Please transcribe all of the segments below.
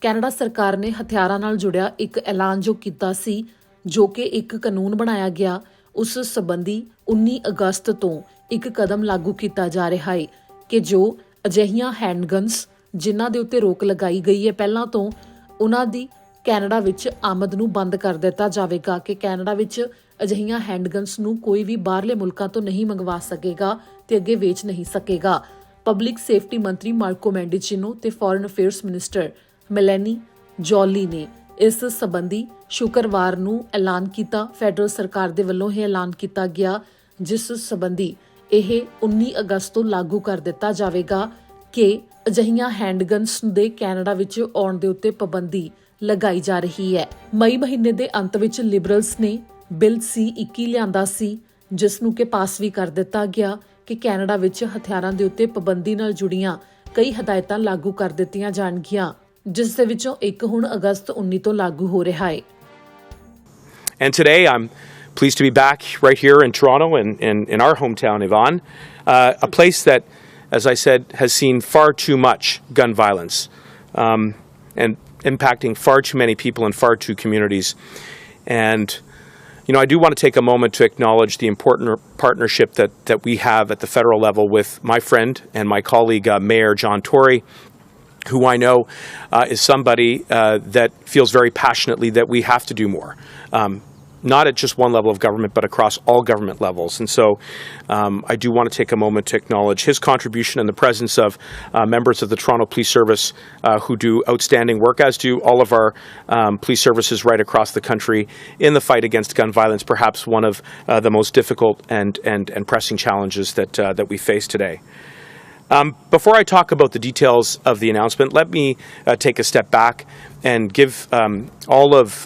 Canada ਸਰਕਾਰ ਨੇ ਹਥਿਆਰਾਂ ਨਾਲ ਜੁੜਿਆ ਇੱਕ ਐਲਾਨ ਜੋ ਕੀਤਾ ਸੀ, ਜੋ ਕਿ ਇੱਕ ਕਾਨੂੰਨ ਬਣਾਇਆ ਗਿਆ, ਉਸ ਸੰਬੰਧੀ 19 ਅਗਸਤ ਤੋਂ ਇੱਕ ਕਦਮ ਲਾਗੂ ਕੀਤਾ ਜਾ ਰਿਹਾ ਹੈ ਕਿ ਜੋ ਅਜਿਹੀਆਂ ਹੈਂਡਗਨਸ ਜਿਨ੍ਹਾਂ ਦੇ ਉੱਤੇ ਰੋਕ ਲਗਾਈ ਗਈ ਹੈ ਪਹਿਲਾਂ ਤੋਂ, ਉਹਨਾਂ ਦੀ ਕੈਨੇਡਾ ਵਿੱਚ ਆਮਦ ਨੂੰ ਬੰਦ ਕਰ ਦਿੱਤਾ ਜਾਵੇਗਾ ਕਿ ਕੈਨੇਡਾ ਵਿੱਚ ਅਜਿਹੀਆਂ ਹੈਂਡਗਨਸ ਨੂੰ ਕੋਈ ਵੀ ਬਾਹਰਲੇ ਮੁਲਕਾਂ ਤੋਂ ਨਹੀਂ ਮੰਗਵਾ ਸਕੇਗਾ ਤੇ ਅੱਗੇ ਵੇਚ ਨਹੀਂ ਸਕੇਗਾ। ਪਬਲਿਕ ਸੇਫਟੀ ਮੰਤਰੀ ਮਾਰਕੋ ਮੈਂਡੀਚਿਨੋ ਤੇ ਫੋਰਨ ਅਫੇਅਰਸ ਮਿਨਿਸਟਰ ਮੈਲਨੀ ਜੋਲੀ ਨੇ ਇਸ ਸੰਬੰਧੀ ਸ਼ੁੱਕਰਵਾਰ ਨੂੰ ਐਲਾਨ ਕੀਤਾ। ਫੈਡਰਲ ਸਰਕਾਰ ਦੇ ਵੱਲੋਂ ਇਹ ਐਲਾਨ ਕੀਤਾ ਗਿਆ, ਜਿਸ ਸੰਬੰਧੀ ਇਹ 19 ਅਗਸਤ ਤੋਂ ਲਾਗੂ ਕਰ ਦਿੱਤਾ ਜਾਵੇਗਾ ਕਿ ਅਜਿਹੀਆਂ ਹੈਂਡਗਨਸ ਦੇ ਕੈਨੇਡਾ ਵਿੱਚ ਆਉਣ ਦੇ ਉੱਤੇ ਪਾਬੰਦੀ ਲਗਾਈ ਜਾ ਰਹੀ ਹੈ। ਮਈ ਮਹੀਨੇ ਦੇ ਅੰਤ ਵਿੱਚ ਲਿਬਰਲਸ ਨੇ ਬਿੱਲ C-21 ਲਿਆਂਦਾ ਸੀ, ਜਿਸ ਨੂੰ ਕਿ ਪਾਸ ਵੀ ਕਰ ਦਿੱਤਾ ਗਿਆ ਕਿ ਕੈਨੇਡਾ ਵਿੱਚ ਹਥਿਆਰਾਂ ਦੇ ਉੱਤੇ ਪਾਬੰਦੀ ਨਾਲ ਜੁੜੀਆਂ ਕਈ ਹਦਾਇਤਾਂ ਲਾਗੂ ਕਰ ਦਿੱਤੀਆਂ ਜਾਣਗੀਆਂ, ਜਿਸ ਦੇ ਵਿੱਚੋਂ ਇੱਕ ਹੁਣ ਅਗਸਤ 19 ਤੋਂ ਲਾਗੂ ਹੋ ਰਿਹਾ ਹੈ। And today I'm pleased to be back right here in Toronto in our hometown, Yvonne, a place that, as I said, has seen far too much gun violence and impacting far too many people in far too communities. And I do want to take a moment to acknowledge the important partnership that we have at the federal level with my friend and my colleague, Mayor John Tory, who I know is somebody that feels very passionately that we have to do more. Not at just one level of government, but across all government levels. And so I do want to take a moment to acknowledge his contribution and the presence of members of the Toronto Police Service who do outstanding work, as do all of our police services right across the country in the fight against gun violence, perhaps one of the most difficult and pressing challenges that we face today. Before I talk about the details of the announcement, let me take a step back and give all of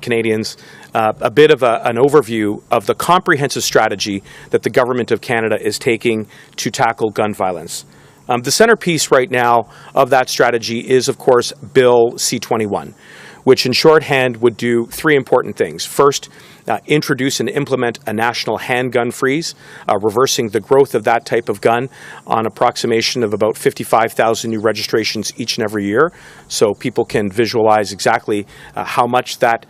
Canadians a bit of an overview of the comprehensive strategy that the Government of Canada is taking to tackle gun violence. The centerpiece right now of that strategy is, of course, Bill C-21, which in shorthand would do three important things. First, introduce and implement a national handgun freeze, reversing the growth of that type of gun on approximation of about 55,000 new registrations each and every year, so people can visualize exactly how much that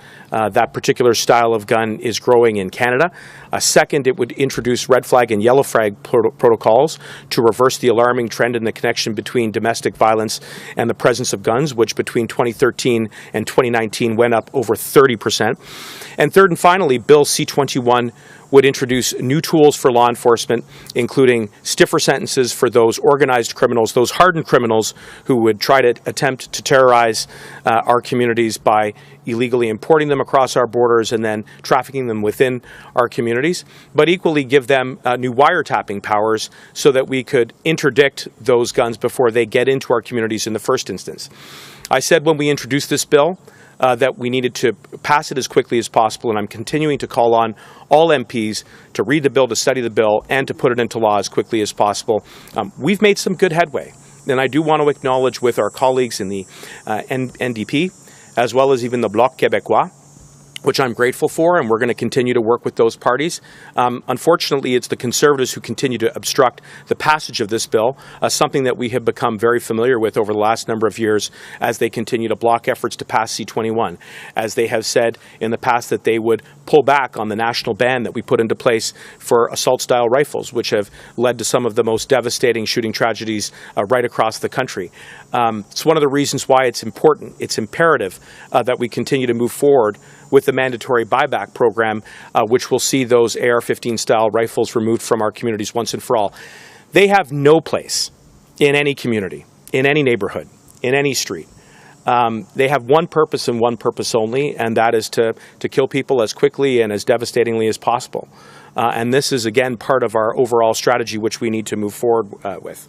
particular style of gun is growing in Canada. Second, it would introduce red flag and yellow flag protocols to reverse the alarming trend in the connection between domestic violence and the presence of guns, which between 2013 and 2019 went up over 30%. And third and finally, Bill C-21 would introduce new tools for law enforcement, including stiffer sentences for those organized criminals, those hardened criminals who would try to attempt to terrorize our communities by illegally importing them across our borders and then trafficking them within our communities, but equally give them new wiretapping powers so that we could interdict those guns before they get into our communities in the first instance. I said when we introduced this bill that we needed to pass it as quickly as possible, and I'm continuing to call on all MPs to read the bill, to study the bill, and to put it into law as quickly as possible. We've made some good headway, and I do want to acknowledge with our colleagues in the NDP, as well as even the Bloc Québécois, which I'm grateful for, and we're going to continue to work with those parties. Unfortunately, it's the Conservatives who continue to obstruct the passage of this bill, something that we have become very familiar with over the last number of years as they continue to block efforts to pass C-21, as they have said in the past that they would pull back on the national ban that we put into place for assault-style rifles, which have led to some of the most devastating shooting tragedies right across the country. It's one of the reasons why it's important, it's imperative that we continue to move forward with the mandatory buyback program, which will see those AR-15 style rifles removed from our communities once and for all. They have no place in any community, in any neighborhood, in any street. They have one purpose and one purpose only, and that is to kill people as quickly and as devastatingly as possible. And this is, again, part of our overall strategy, which we need to move forward with.